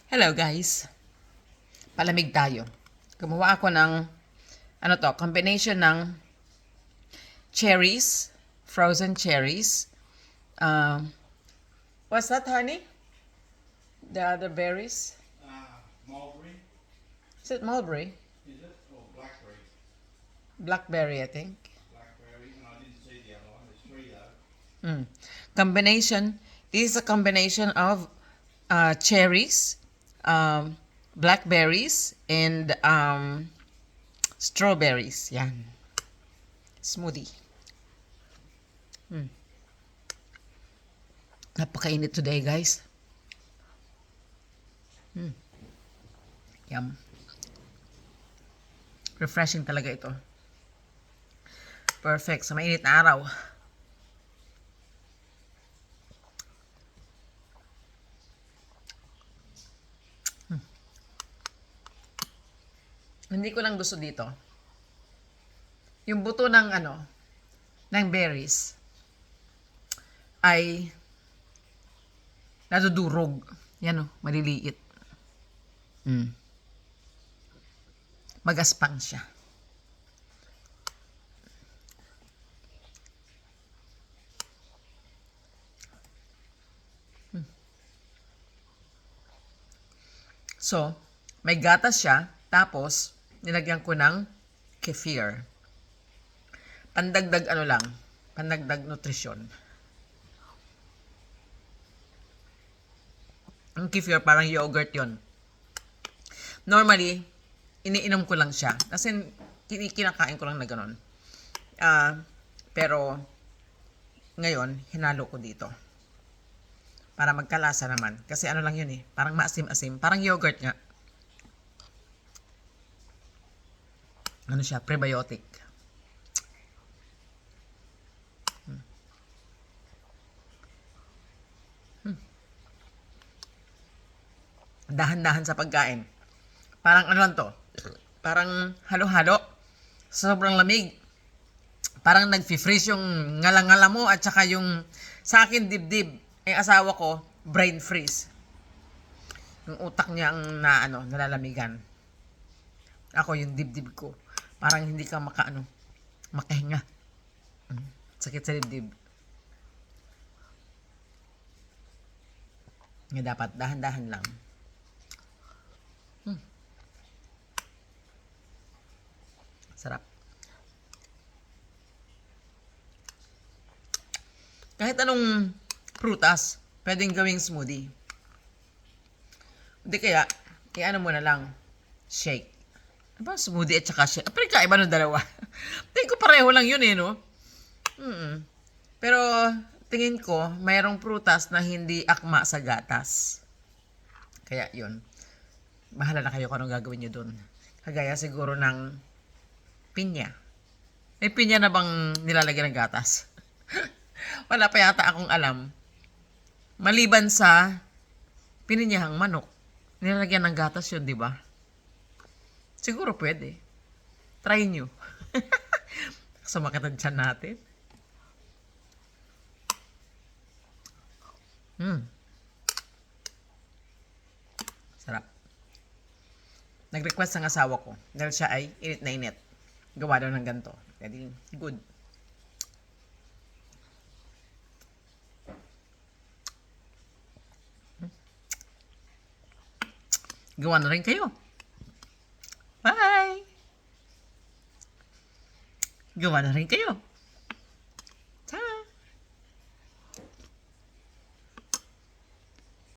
Hello guys, palamig tayo. Gumawa ako ng combination ng cherries, frozen cherries. What's that, honey? The other berries? Mulberry. Is it mulberry? Is it? Or blackberry? Blackberry, I think. Blackberry, and I didn't see the other one. There's three though. Combination. This is a combination of cherries, blackberries, and strawberries. Yan. Smoothie. Napakainit today, guys. Yum. Refreshing talaga ito. Perfect sa mainit na araw. Hindi ko lang gusto dito yung buto ng ng berries ay nadudurog. Yan maliliit. Magaspang siya. So, may gatas siya, tapos nilagyan ko ng kefir. Pandagdag pandagdag nutrisyon. Ang kefir parang yogurt yon. Normally, iniinom ko lang siya. Kasi kinakain ko lang na ganun. Pero, ngayon, hinalo ko dito. Para magkalasa naman. Kasi lang yun parang maasim-asim. Parang yogurt nga. Siya, prebiotic. Dahan-dahan sa pagkain. Parang lang to? Parang halo-halo. Sobrang lamig. Parang nag-freeze yung ngala-ngala mo at saka yung sa akin dibdib. Yung asawa ko, brain freeze. Yung utak niya ang nalalamigan. Ako yung dibdib ko. Parang hindi ka makahinga. Sakit sa dibdib. Nga dapat dahan-dahan lang. Sarap. Kahit anong prutas, pwedeng gawing smoothie. Hindi kaya, i-ano mo na lang, shake. Ano smoothie at saka shake? Pero kaiba ng dalawa. Tingin ko pareho lang yun no? Pero, tingin ko, mayroong prutas na hindi akma sa gatas. Kaya yun. Bahala na kayo kung anong gagawin nyo dun. Kagaya siguro ng pinya. May pinya na bang nilalagyan ng gatas? Wala pa yata akong alam. Maliban sa pininyahang manok. Nilalagyan ng gatas yun, di ba? Siguro pwede. Try nyo. Sumakit ang tiyan natin. Sarap. Nag-request ang asawa ko dahil siya ay init na init. Gawa daw ng ganito. Jadi, good. Gawa na rin kayo. Bye! Gawa na rin kayo.